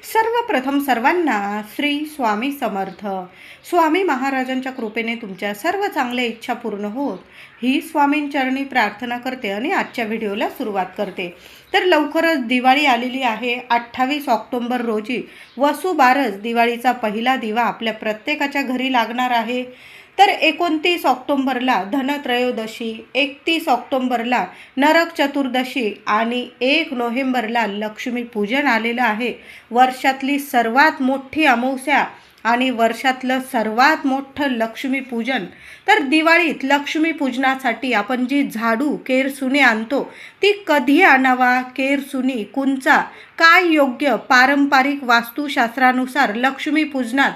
सर्वप्रथम सर्वांना श्री स्वामी समर्थ. स्वामी महाराजांच्या कृपेने तुमच्या सर्व चांगल्या इच्छा पूर्ण होत ही स्वामींचरणी प्रार्थना करते आणि आजच्या व्हिडिओला सुरुवात करते. तर लवकरच दिवाळी आलेली आहे. 28 ऑक्टोबर रोजी वसुबारस दिवाळीचा पहिला दिवा आपल्या प्रत्येकाच्या घरी लागणार आहे. तर 29 ऑक्टोबरला धनत्रयोदशी, 31 ऑक्टोबरला नरक चतुर्दशी आणि 1 नोव्हेंबरला लक्ष्मीपूजन आलेलं आहे. वर्षातली सर्वात मोठी अमावस्या आणि वर्षातलं सर्वात मोठं लक्ष्मीपूजन. तर दिवाळीत लक्ष्मीपूजनासाठी आपण जी झाडू केरसुनी आणतो ती कधी आणावा, केरसुनी कुंचा काय योग्य, पारंपरिक वास्तुशास्त्रानुसार लक्ष्मीपूजनात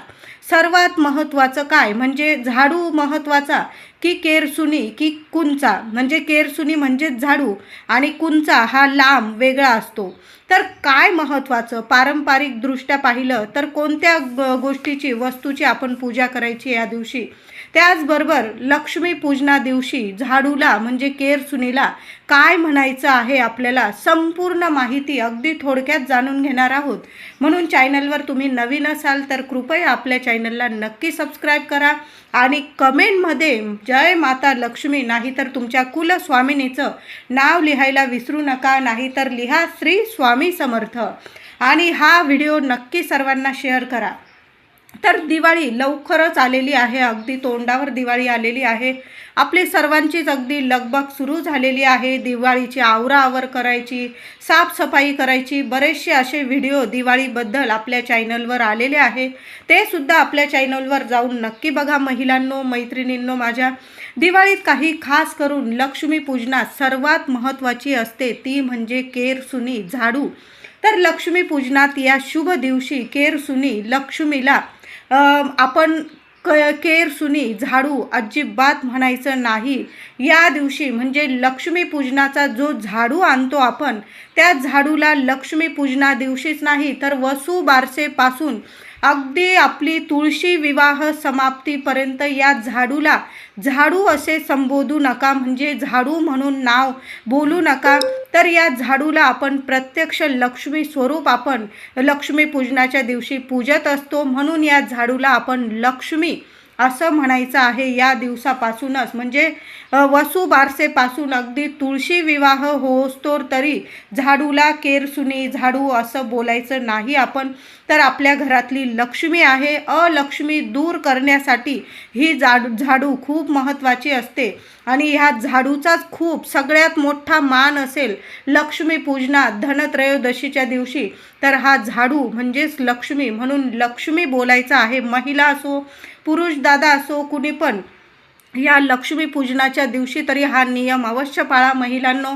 सर्वात महत्त्वाचं काय, म्हणजे झाडू महत्त्वाचा की केरसुनी की कुंचा. म्हणजे केरसुनी म्हणजेच झाडू आणि कुंचा हा लांब वेगळा असतो. तर काय महत्त्वाचं पारंपरिकदृष्ट्या पाहिलं तर कोणत्या गोष्टीची वस्तूची आपण पूजा करायची या दिवशी. त्याचबरोबर लक्ष्मीपूजना दिवशी झाडूला म्हणजे केरसुनीला काय म्हणायचं आहे आपल्याला संपूर्ण माहिती अगदी थोडक्यात जाणून घेणार आहोत. म्हणून चॅनलवर तुम्ही नवीन असाल तर कृपया आपल्या चॅनलला नक्की सबस्क्राईब करा आणि कमेंटमध्ये जय माता लक्ष्मी नाहीतर तुमच्या कुलस्वामिनीचं नाव लिहायला विसरू नका, नाहीतर लिहा श्री स्वामी समर्थ. आणि हा व्हिडिओ नक्की सर्वांना शेअर करा. तर दिवाळी लवकरच आलेली आहे, अगदी तोंडावर दिवाळी आलेली आहे. आपली सर्वांचीच अगदी लगबग सुरू झालेली आहे. दिवाळीची आवराआवर करायची, साफसफाई करायची. बरेचसे असे व्हिडिओ दिवाळीबद्दल आपल्या चॅनलवर आलेले आहे, ते सुद्धा आपल्या चॅनलवर जाऊन नक्की बघा. महिलांनो, मैत्रिणींनो, माझ्या दिवाळीत काही खास करून लक्ष्मीपूजनात सर्वात महत्त्वाची असते ती म्हणजे केरसुनी झाडू. तर लक्ष्मीपूजनात या शुभ दिवशी केरसुनी लक्ष्मीला आपण केरसुनी झाडू अजिबात म्हणायचं नाही. या दिवशी म्हणजे लक्ष्मीपूजनाचा जो झाडू आणतो आपण त्या झाडूला लक्ष्मीपूजना दिवशीच नाही तर वसुबारसेपासून अगदी आपली तुळशी विवाह समाप्तीपर्यंत या झाडूला झाडू असे संबोधू नका, म्हणजे झाडू म्हणून नाव बोलू नका. तर या झाडूला आपण प्रत्यक्ष लक्ष्मी स्वरूप आपण लक्ष्मीपूजनाच्या दिवशी पूजत असतो. म्हणून या झाडूला आपण लक्ष्मी असं म्हणायचं आहे या दिवसापासूनच. म्हणजे वसुबारसेपासून अगदी तुळशी विवाह होस्तोर तरी झाडूला केरसुनी झाडू असं बोलायचं नाही आपण. तर आपल्या घरातली लक्ष्मी आहे, अलक्ष्मी दूर करण्यासाठी ही झाडू खूप महत्त्वाची असते. आणि ह्या झाडूचाच खूप सगळ्यात मोठा मान असेल लक्ष्मीपूजनात धनत्रयोदशीच्या दिवशी. तर हा झाडू म्हणजेच लक्ष्मी, म्हणून लक्ष्मी बोलायचं आहे. महिला असो, पुरुष दादा असो, कुणी पण या लक्ष्मीपूजनाच्या दिवशी तरी हा नियम अवश्य पाळा. महिलांनो,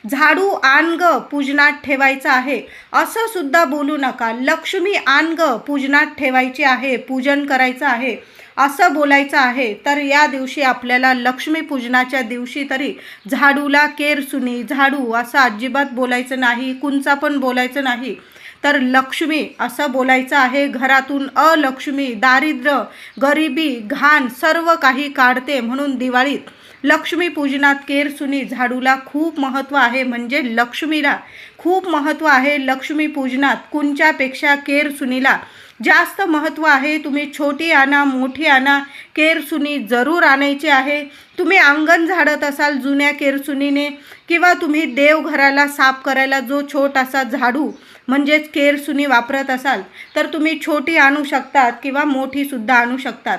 झाडू आण ग पूजनात ठेवायचा आहे असं सुद्धा बोलू नका. लक्ष्मी आण ग पूजनात ठेवायची आहे, पूजन करायचं आहे असं बोलायचं आहे. तर या दिवशी आपल्याला लक्ष्मीपूजनाच्या दिवशी तरी झाडूला केरसुनी झाडू असं अजिबात बोलायचं नाही, कुंचा पण बोलायचं नाही. तर लक्ष्मी असं बोलायचं आहे. घरातून अलक्ष्मी, दारिद्र्य, गरिबी, घाण सर्व काही काढते. म्हणून दिवाळीत लक्ष्मीपूजनात केरसुनी झाडूला खूप महत्त्व आहे, म्हणजे लक्ष्मीला खूप महत्त्व आहे. लक्ष्मीपूजनात कुंच्यापेक्षा केरसुनीला जास्त महत्त्व आहे. तुम्ही छोटी आणा, मोठी आणा, केरसुनी जरूर आणायची आहे. तुम्ही अंगण झाडत असाल जुन्या केरसुनीने किंवा तुम्ही देवघराला साफ करायला जो छोटासा झाडू म्हणजेच केरसुनी वापरत असाल तर तुम्ही छोटी आणू शकतात किंवा मोठीसुद्धा आणू शकतात.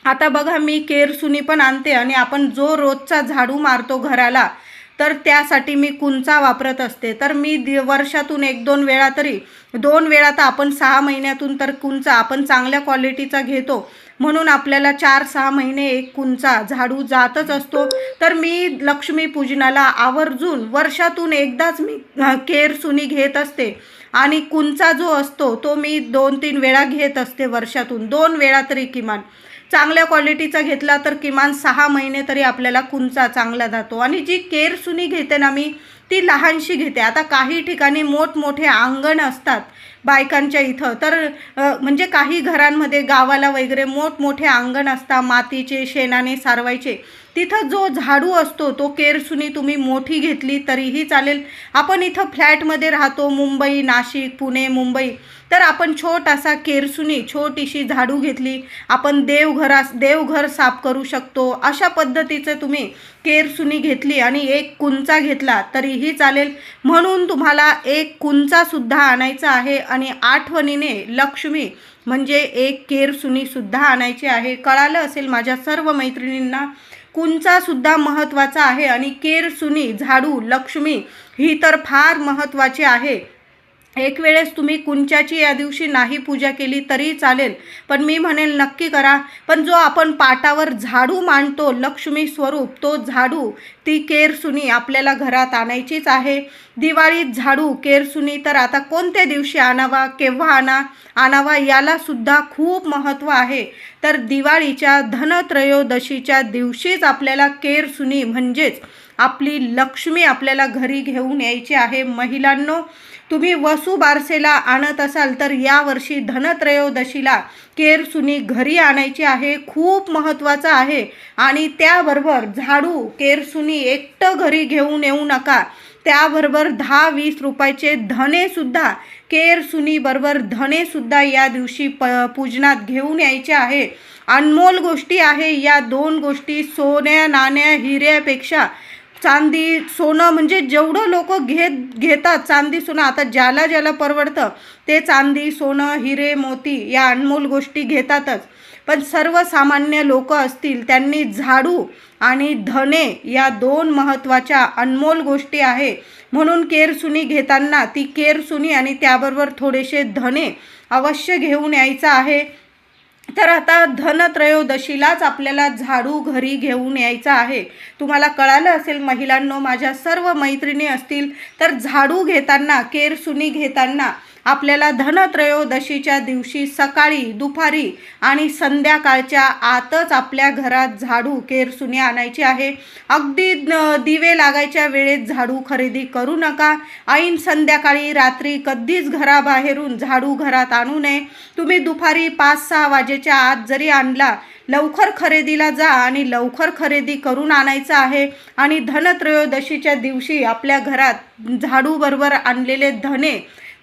आता बघा, मी केरसुनी पण आणते आणि आपण जो रोजचा झाडू मारतो घराला तर त्यासाठी मी कुंचा वापरत असते. तर मी वर्षातून 1-2 वेळा तरी 2 वेळा तर आपण 6 महिन्यातून तर कुंचा आपण चांगल्या क्वालिटीचा घेतो. म्हणून आपल्याला 4-6 महिने एक कुंचा झाडू जातच असतो. तर मी लक्ष्मीपूजनाला आवर्जून वर्षातून एकदाच मी केरसुनी घेत असते आणि कुंचा जो असतो तो मी 2-3 वेळा घेत असते. वर्षातून 2 वेळा तरी किमान. चांगल्या क्वालिटीचा घेतला तर किमान 6 महिने तरी आपल्याला कुंचा चांगला जातो. आणि जी केरसुनी घेते ना मी ती लहानशी घेते. आता काही ठिकाणी मोठमोठे अंगण असतात बायकांच्या इथं, तर म्हणजे काही घरांमध्ये गावाला वगैरे मोठमोठे अंगण असतात मातीचे, शेणाने सारवायचे. तिथं जो झाडू असतो तो केरसुनी तुम्ही मोठी घेतली तरीही चालेल. आपण इथं फ्लॅटमध्ये राहतो, मुंबई, नाशिक, पुणे, मुंबई, तर आपण छोटासा केरसुनी छोटीशी झाडू घेतली, आपण देवघर साफ करू शकतो. अशा पद्धतीचं तुम्ही केरसुनी घेतली आणि एक कुंचा घेतला तरीही चालेल. म्हणून तुम्हाला एक कुंचासुद्धा आणायचा आहे आणि आठवणीने लक्ष्मी म्हणजे एक केरसुनीसुद्धा आणायची आहे. कळालं असेल माझ्या सर्व मैत्रिणींना. कुंचासुद्धा महत्त्वाचा आहे आणि केरसुनी, झाडू, लक्ष्मी ही तर फार महत्त्वाची आहे. एक वेळेस तुम्ही कुंच्याची या दिवशी नाही पूजा केली तरी चालेल, पण मी म्हणेल नक्की करा. पण जो आपण पाटावर झाडू मांडतो लक्ष्मी स्वरूप, तो झाडू, ती केरसुनी आपल्याला घरात आणायचीच आहे. दिवाळीत झाडू, केरसुनी तर आता कोणत्या दिवशी आणावा, केव्हा आणावा याला सुद्धा खूप महत्त्व आहे. तर दिवाळीच्या धनत्रयोदशीच्या दिवशीच आपल्याला केरसुनी म्हणजेच आपली लक्ष्मी आपल्याला घरी घेऊन यायची आहे. महिलांनो, तुम्ही वसुबारसेला आणत असाल तर यावर्षी धनत्रयोदशीला केरसुनी घरी आणायची आहे. खूप महत्त्वाचं आहे. आणि त्याबरोबर झाडू, केरसुनी एकटं घरी घेऊन येऊ नका. त्याबरोबर 10-20 रुपयाचे धनेसुद्धा, केरसुनीबरोबर धनेसुद्धा या दिवशी पूजनात घेऊन यायचे आहे. अनमोल गोष्टी आहे या दोन गोष्टी. सोन्या नाण्या हिऱ्यापेक्षा चांदी सोनं, म्हणजे जेवढं लोक घेतात चांदी सोनं, आता ज्याला परवडतं ते चांदी सोनं हिरे मोती या अनमोल गोष्टी घेतातच. पण सर्वसामान्य लोक असतील त्यांनी झाडू आणि धने या दोन महत्त्वाच्या अनमोल गोष्टी आहे. म्हणून केरसुनी घेताना ती केरसुनी आणि त्याबरोबर थोडेसे धने अवश्य घेऊन यायचं आहे. तर आता धनत्रयोदशीलाच आपल्याला झाडू घरी घेऊन यायचा आहे. तुम्हाला कळालं असेल महिलांनो, माझ्या सर्व मैत्रिणी असतील तर झाडू घेताना, केरसुनी घेताना आपल्याला धनत्रयोदशीच्या दिवशी सकाळी, दुपारी आणि संध्याकाळच्या आतच आपल्या घरात झाडू, केरसुनी आणायची आहे. अगदी दिवे लागायच्या वेळेत झाडू खरेदी करू नका. ऐन संध्याकाळी, रात्री कधीच घराबाहेरून झाडू घरात आणू नये. तुम्ही दुपारी 5-6 वाजेच्या आत जरी आणला, लवकर खरेदीला जा आणि लवकर खरेदी करून आणायचं आहे. आणि धनत्रयोदशीच्या दिवशी आपल्या घरात झाडूबरोबर आणलेले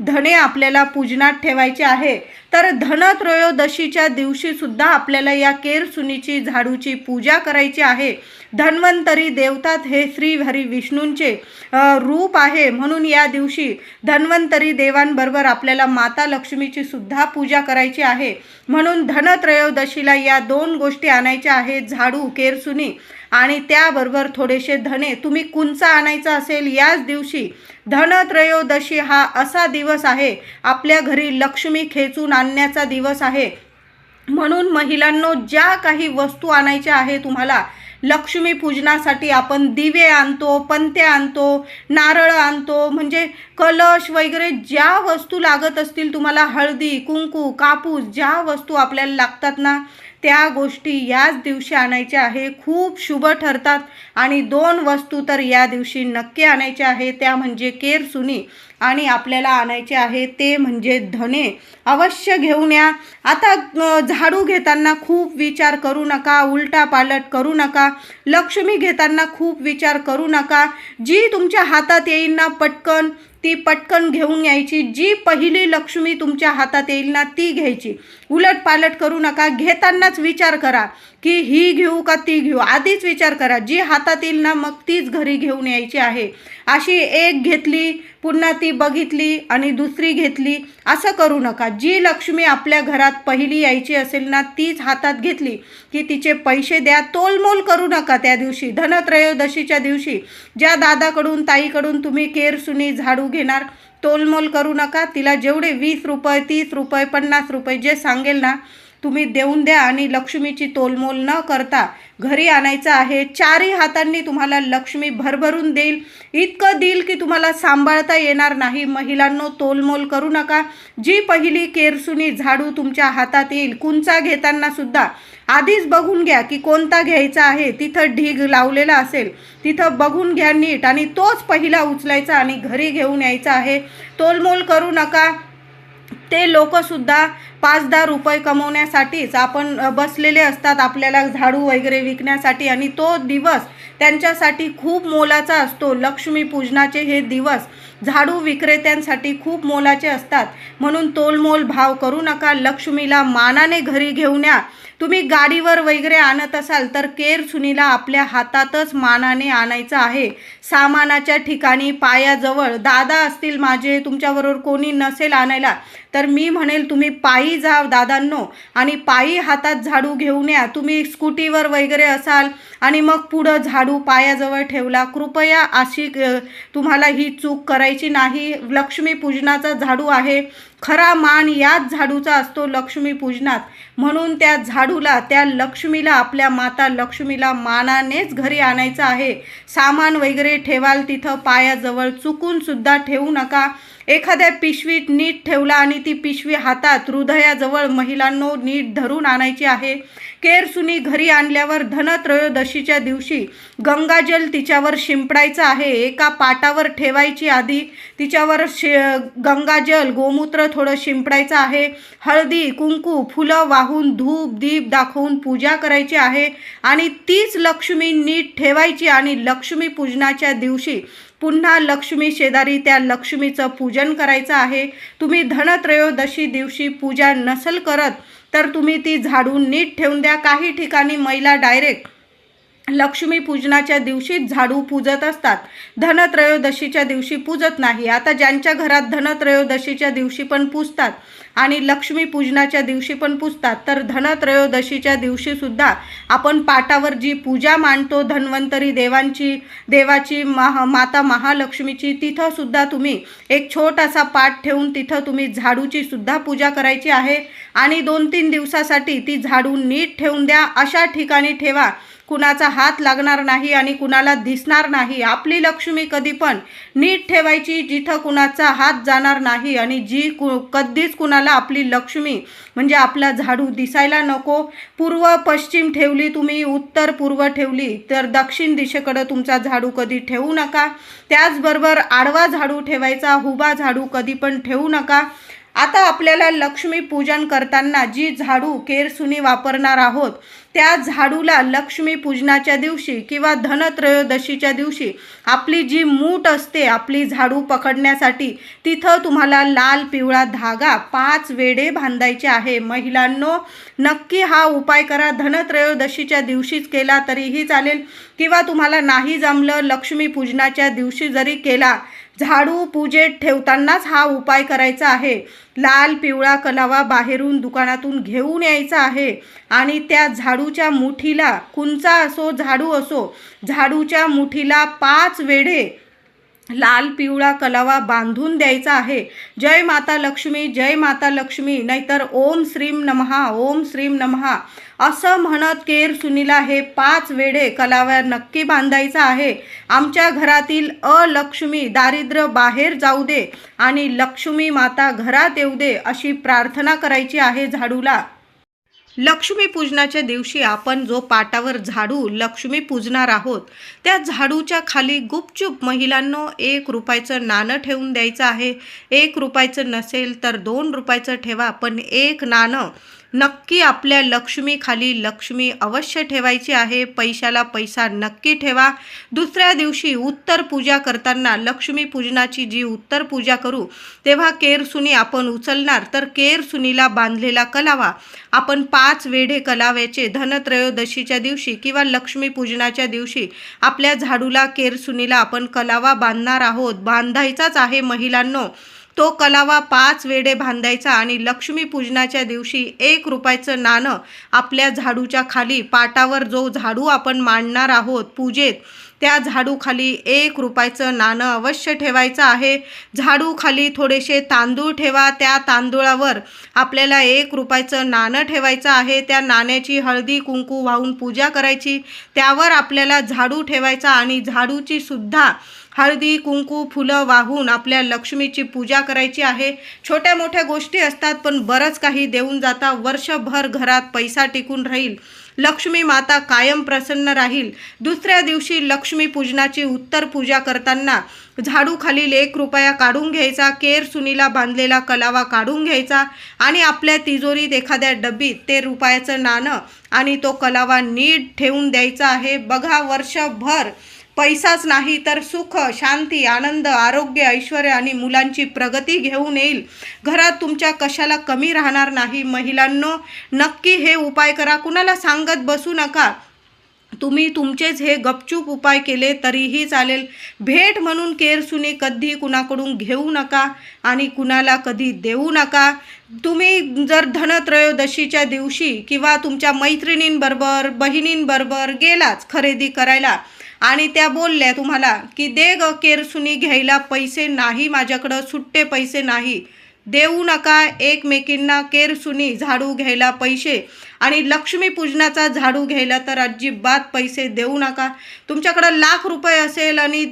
धने आपल्याला पूजनात ठेवायचे आहे. तर धनत्रयोदशीच्या दिवशी सुद्धा आपल्याला या केरसुनीची, झाडूची पूजा करायची आहे. धन्वंतरी देवतात हे श्री हरी विष्णूंचे रूप आहे. म्हणून या दिवशी धन्वंतरी देवांबरोबर आपल्याला माता लक्ष्मीची सुद्धा पूजा करायची आहे. म्हणून धनत्रयोदशीला या दोन गोष्टी आणायच्या आहेत, झाडू, केरसुनी आणि त्याबरोबर थोडेसे धने. तुम्ही कुंचा आणायचा असेल याच दिवशी. धनत्रयोदशी हा असा दिवस आहे, आपल्या घरी लक्ष्मी खेचून आणण्याचा दिवस आहे. म्हणून महिलांनो, ज्या काही वस्तू आणायच्या आहे तुम्हाला लक्ष्मी पूजनासाठी, आपण दिवे आणतो, पंत्या आणतो, नारळ आणतो, म्हणजे कलश वगैरे ज्या वस्तू लागत असतील तुम्हाला, हळदी, कुंकू, कापूस, ज्या वस्तू आपल्याला लागतात ना, त्या गोष्टी याच दिवशी आणायच्या आहे. खूप शुभ ठरतात. आणि 2 वस्तू तर या दिवशी नक्की आणायच्या आहे, त्या म्हणजे केरसुनी आणि आपल्याला आणायचे आहे ते म्हणजे धने. अवश्य घेऊन या. आता झाडू घेताना खूप विचार करू नका, उलटा पालट करू नका. लक्ष्मी घेताना खूप विचार करू नका. जी तुमच्या हातात येईल ना पटकन, ती पटकन घेऊन यायची. जी पहिली लक्ष्मी तुमच्या हातात येईल ना ती घ्यायची. उलट पालट करू नका. घेतानाच विचार करा की ही घेऊ का ती घेऊ, आधीच विचार करा. जी हातात येईल ना मग तीच घरी घेऊन यायची आहे. अशी एक घेतली, पुन्हा ती बघितली आणि दुसरी घेतली, असं करू नका. जी लक्ष्मी आपल्या घरात पहिली यायची असेल ना तीच हातात घेतली की तिचे पैसे द्या. तोलमोल करू नका त्या दिवशी. धनत्रयोदशीच्या दिवशी ज्या दादाकडून, ताईकडून तुम्ही केरसुनी, झाडू घेणार, तोलमोल करू नका. तिला जेवढे 20 रुपये, 30 रुपये, 50 रुपये जे सांगेल ना तुम्ही देऊन द्या आणि लक्ष्मीची तोलमोल न करता घरी आणायचं आहे. 4ही हातांनी तुम्हाला लक्ष्मी भरभरून देईल. इतकं देईल की तुम्हाला सांभाळता येणार नाही. महिलांनो, तोलमोल करू नका. जी पहिली केरसुनी, झाडू तुमच्या हातात येईल, कुंचा घेताना सुद्धा आधीच बघून घ्या की कोणता घ्यायचा आहे. तिथं ढीग लावलेला असेल तिथं बघून घ्या नीट आणि तोच पहिला उचलायचा आणि घरी घेऊन यायचा आहे. तोलमोल करू नका. ते लोकसुद्धा 5-10 रुपये कमवण्यासाठीच आपण बसलेले असतात, आपल्याला झाडू वगैरे विकण्यासाठी, आणि तो दिवस त्यांच्यासाठी खूप मोलाचा असतो. लक्ष्मीपूजनाचे हे दिवस झाडू विक्रेत्यांसाठी खूप मोलाचे असतात. म्हणून तोलमोल भाव करू नका. लक्ष्मीला मानाने घरी घेऊन या. तुम्ही गाडीवर वगैरे आणत असाल तर केर सुनीला आपल्या हातातच मानाने आणायचं आहे. सामानाच्या ठिकाणी पायाजवळ दादा असतील माझे, तुमच्याबरोबर कोणी नसेल आणायला, तर मी म्हणेल तुम्ही पायी जा दादांनो, आणि पायी हातात झाडू घेऊन या. तुम्ही स्कूटीवर वगैरे असाल आणि मग पुढं झाडू पायाजवळ ठेवला, कृपया अशी तुम्हाला ही चूक करायची नाही. लक्ष्मीपूजनाचा झाडू आहे, खरा मान याच झाडूचा असतो लक्ष्मीपूजनात. म्हणून त्या झाडूला, त्या लक्ष्मीला, आपल्या माता लक्ष्मीला मानानेच घरी आणायचं आहे. सामान वगैरे ठेवाल तिथं पायाजवळ चुकून सुद्धा ठेवू नका. एखाद्या पिशवीत नीट ठेवला आणि ती पिशवी हातात हृदयाजवळ महिलांनो नीट धरून आणायची आहे. केरसुनी घरी आणल्यावर धनत्रयोदशीच्या दिवशी गंगाजल तिच्यावर शिंपडायचं आहे. एका पाटावर ठेवायची, आधी तिच्यावर गंगाजल गोमूत्र थोडं शिंपडायचं आहे. हळदी कुंकू फुलं वाहून धूप दीप दाखवून पूजा करायची आहे आणि तीच लक्ष्मी नीट ठेवायची. आणि लक्ष्मी पूजनाच्या दिवशी पुन्हा लक्ष्मी शेजारी त्या लक्ष्मीचं पूजन करायचं आहे. तुम्ही धनत्रयोदशी दिवशी पूजा नसल करत तर तुम्ही ती झाडून नीट ठेवून द्या. काही ठिकाणी महिला डायरेक्ट लक्ष्मी पूजनाच्या दिवशीच झाडू पूजत असतात, धनत्रयोदशीच्या दिवशी पूजत नाही. आता ज्यांच्या घरात धनत्रयोदशीच्या दिवशी पण पूजतात आणि लक्ष्मी पूजनाच्या दिवशी पण पूजतात, तर धनत्रयोदशीच्या दिवशी सुद्धा आपण पाटावर जी पूजा मांडतो धन्वंतरी देवाची माता महालक्ष्मीची, तिथं सुद्धा तुम्ही एक छोटासा पाट ठेवून तिथं तुम्ही झाडूची सुद्धा पूजा करायची आहे. आणि 2-3 दिवसासाठी ती झाडू नीट ठेवून द्या. अशा ठिकाणी ठेवा कुणाचा हात लागणार नाही आणि कुणाला दिसणार नाही. आपली लक्ष्मी कधी पण नीट ठेवायची जिथं कुणाचा हात जाणार नाही, आणि कधीच कुणाला आपली लक्ष्मी म्हणजे आपला झाडू दिसायला नको. पूर्व पश्चिम ठेवली तुम्ही, उत्तर पूर्व ठेवली, तर दक्षिण दिशेकडे तुमचा झाडू कधी ठेवू नका. त्याचबरोबर आडवा झाडू ठेवायचा, उभा झाडू कधी पण ठेवू नका. आता आपल्याला लक्ष्मी पूजन करताना जी झाडू केरसुनी वापरणार आहोत, त्या झाडूला लक्ष्मी पूजनाच्या दिवशी किंवा धनत्रयोदशीच्या दिवशी आपली जी मूठ असते आपली झाडू पकडण्यासाठी, तिथं तुम्हाला लाल पिवळा धागा 5 वेढे बांधायचे आहे. महिलांनो नक्की हा उपाय करा. धनत्रयोदशीच्या दिवशीच केला तरीही चालेल, किंवा तुम्हाला नाही जमलं लक्ष्मी पूजनाच्या दिवशी जरी केला, झाडू पूजेत ठेवतानाच हा उपाय करायचा आहे. लाल पिवळा कलावा बाहेरून दुकानातून घेऊन यायचा आहे आणि त्या झाडूच्या मुठीला, कुंचा असो झाडू असो, झाडूच्या मुठीला 5 वेढे लाल पिवळा कलावा बांधून द्यायचा आहे. जय माता लक्ष्मी, जय माता लक्ष्मी, नाहीतर ओम श्रीम नमहा, ओम श्रीम नमहा असं म्हणत केर सुनीला हे 5 वेढे कलाव्या नक्की बांधायचा आहे. आमच्या घरातील अलक्ष्मी दारिद्र्य बाहेर जाऊ दे आणि लक्ष्मी माता घरात येऊ दे अशी प्रार्थना करायची आहे झाडूला. लक्ष्मी पूजनाच्या दिवशी आपण जो पाटावर झाडू लक्ष्मी पूजणार आहोत, त्या झाडूच्या खाली गुपचूप महिलांनो 1 रुपयाचं नाणं ठेवून द्यायचं आहे. 1 रुपयाचं नसेल तर 2 रुपयाचं ठेवा, पण 1 नाणं नक्की आपल्या लक्ष्मी खाली लक्ष्मी अवश्य ठेवायची आहे. पैशाला पैसा नक्की ठेवा. दुसऱ्या दिवशी उत्तर पूजा करताना, लक्ष्मी पूजनाची जी उत्तर पूजा करू तेव्हा केरसुनी आपण उचलणार, तर केरसुनीला बांधलेला कलावा आपण 5 वेढे कलाव्याचे धनत्रयोदशीच्या दिवशी किंवा लक्ष्मी पूजनाच्या दिवशी आपल्या झाडूला केरसुनीला आपण कलावा बांधणार आहोत. बांधायचाच आहे महिलांनो. तो कलावा 5 वेढे बांधायचा आणि लक्ष्मी पूजनाच्या दिवशी 1 रुपयाचं नाणं आपल्या झाडूच्या खाली, पाटावर जो झाडू आपण मांडणार आहोत पूजेत, त्या झाडू खाली 1 रुपयाचं नाणं अवश्य ठेवायचं आहे. झाडू खाली थोडेसे तांदूळ ठेवा. त्या तांदूळावर आपल्याला 1 रुपयाचं नाणं ठेवायचं आहे. त्या नाण्याची हळदी कुंकू वाहून पूजा करायची. त्यावर आपल्याला झाडू ठेवायचा आणि झाडूची सुद्धा हळदी कुंकू फुलं वाहून आपल्या लक्ष्मीची पूजा करायची आहे. छोट्या मोठ्या गोष्टी असतात, पण बरंच काही देऊन जाता. वर्षभर घरात पैसा टिकून राहील. लक्ष्मी माता कायम प्रसन्न राहील. दुसऱ्या दिवशी लक्ष्मी पूजनाची उत्तर पूजा करताना झाडू खालील 1 रुपया काढून घ्यायचा, केर सुनीला बांधलेला कलावा काढून घ्यायचा आणि आपल्या तिजोरीत एखाद्या डब्बीत ते रुपयाचं नाणं आणि तो कलावा नीट ठेवून द्यायचा आहे. बघा, वर्षभर पैसाच नाही तर सुख, शांती, आनंद, आरोग्य, ऐश्वर आणि मुलांची प्रगती घेऊन येईल. घरात तुमच्या कशाला कमी राहणार नाही. महिलांनो, नक्की हे उपाय करा. कुणाला सांगत बसू नका. तुम्ही तुमचेच हे गपचूप उपाय केले तरीही चालेल. भेट म्हणून केरसुनी कधी कुणाकडून घेऊ नका आणि कुणाला कधी देऊ नका. तुम्ही जर धनत्रयोदशीच्या दिवशी किंवा तुमच्या मैत्रिणींबरोबर, बहिणींबरोबर गेलाच खरेदी करायला आणि त्या बोलल्या तुम्हाला की दे ग केरसुनी घ्यायला पैसे नाही, माझ्याकडं सुट्टे पैसे नाही, देऊ नका एकमेकींना केरसुनी झाडू घ्यायला पैसे आणि लक्ष्मीपूजनाचा झाडू घ्यायला तर अजिबात पैसे देऊ नका. तुमच्याकडं लाख रुपये असेल आणि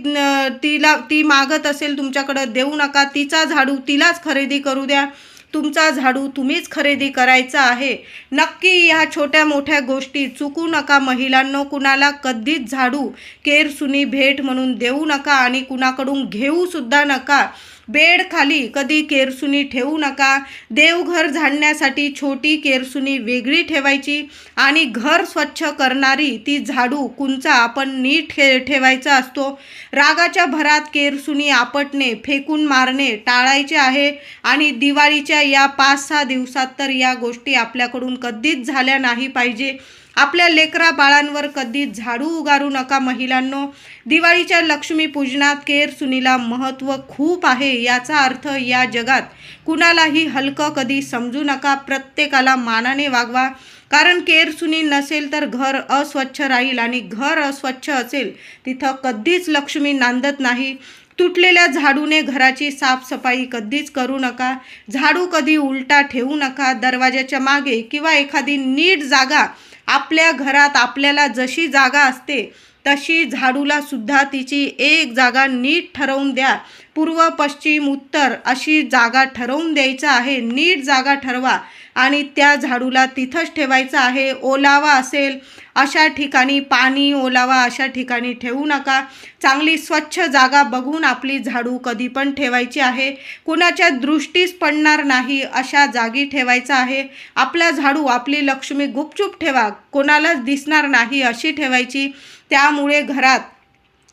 ती मागत असेल तुमच्याकडं, देऊ नका. तिचा झाडू तिलाच खरेदी करू द्या. तुमचा झाडू तुम्हीच खरेदी करायचा आहे. नक्की ह्या छोट्या मोठ्या गोष्टी चुकू नका महिलांनो. कुणाला कधीच झाडू केरसुनी भेट म्हणून देऊ नका आणि कुणाकडून घेऊ सुद्धा नका. बेड खाली कधी केरसुनी ठेवू नका. देवघर झाडण्यासाठी छोटी केरसुनी वेगळी ठेवायची आणि घर स्वच्छ करणारी ती झाडू कुंचा आपण नीट ठेवायचा असतो. रागाच्या भरात केरसुनी आपटणे, फेकून मारणे टाळायचे आहे आणि दिवाळीच्या या 5-6 दिवसात तर या गोष्टी आपल्याकडून कधीच झाल्या नाही पाहिजे. आपल्या लेकरा बाळांवर कधीच झाडू उगारू नका महिलांनो. दिवाळीच्या लक्ष्मीपूजनात केरसुनीला महत्त्व खूप आहे. याचा अर्थ या जगात कुणालाही हलकं कधी समजू नका. प्रत्येकाला मानाने वागवा. कारण केरसुनी नसेल तर घर अस्वच्छ राहील आणि घर अस्वच्छ असेल तिथं कधीच लक्ष्मी नांदत नाही. तुटलेल्या झाडूने घराची साफसफाई कधीच करू नका. झाडू कधी उलटा ठेवू नका. दरवाजाच्या मागे किंवा एखादी नीट जागा, आपल्या घरात आपल्याला जशी जागा असते तशी झाडूला सुद्धा तिची एक जागा नीट ठरवून द्या. पूर्व, पश्चिम, उत्तर अशी जागा ठरवून द्यायचं आहे. नीट जागा ठरवा आणि त्या झाडूला तिथंच ठेवायचं आहे. ओलावा असेल अशा ठिकाणी, पाणी, ओलावा अशा ठिकाणी ठेवू नका. चांगली स्वच्छ जागा बघून आपली झाडू कधी पण ठेवायची आहे. कुणाच्या दृष्टीस पडणार नाही अशा जागी ठेवायचा आहे. आपला झाडू, आपली लक्ष्मी गुपचूप ठेवा, कोणालाच दिसणार नाही अशी ठेवायची. त्यामुळे घरात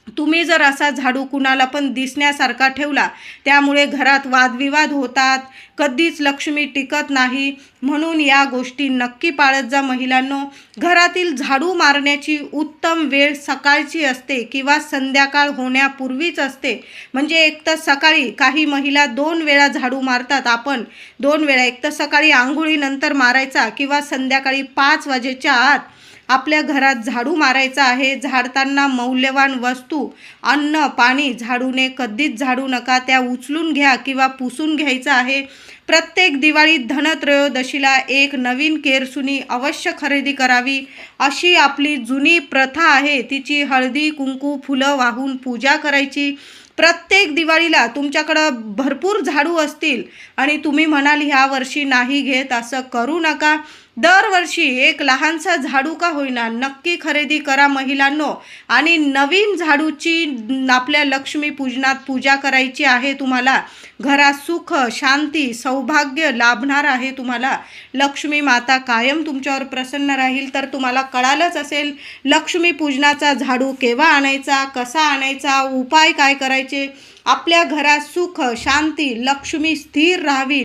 तुम्ही जर असा झाडू कुणाला पण दिसण्यासारखा ठेवला त्यामुळे घरात वादविवाद होतात, कधीच लक्ष्मी टिकत नाही. म्हणून या गोष्टी नक्की पाळत जा महिलांनो. घरातील झाडू मारण्याची उत्तम वेळ सकाळची असते किंवा संध्याकाळ होण्यापूर्वीच असते. म्हणजे एक तर सकाळी, काही महिला 2 वेळा झाडू मारतात. आपण 2 वेळा, एक तर सकाळी आंघोळीनंतर मारायचा किंवा संध्याकाळी 5 वाजेच्या आत आपल्या घरात झाडू मारायचा आहे. झाडताना मौल्यवान वस्तू, अन्न, पाणी झाडूने कधीच झाडू नका. त्या उचलून घ्या किंवा पुसून घ्यायचं आहे. प्रत्येक दिवाळीत धनत्रयोदशीला एक नवीन केरसुनी अवश्य खरेदी करावी अशी आपली जुनी प्रथा आहे. तिची हळदी, कुंकू, फुलं वाहून पूजा करायची. प्रत्येक दिवाळीला तुमच्याकडं भरपूर झाडू असतील आणि तुम्ही म्हणाल ह्या वर्षी नाही घेत, असं करू नका. दरवर्षी एक लहानसा झाडू का होईना नक्की खरेदी करा महिलांनो. आणि नवीन झाडूची आपल्या लक्ष्मी पूजनात पूजा करायची आहे. तुम्हाला घरात सुख, शांती, सौभाग्य लाभणार आहे. तुम्हाला लक्ष्मी माता कायम तुमच्यावर प्रसन्न राहील. तर तुम्हाला कळालंच असेल लक्ष्मी पूजनाचा झाडू केव्हा आणायचा, कसा आणायचा, उपाय काय करायचे. आपल्या घरात सुख, शांती, लक्ष्मी स्थिर राहावी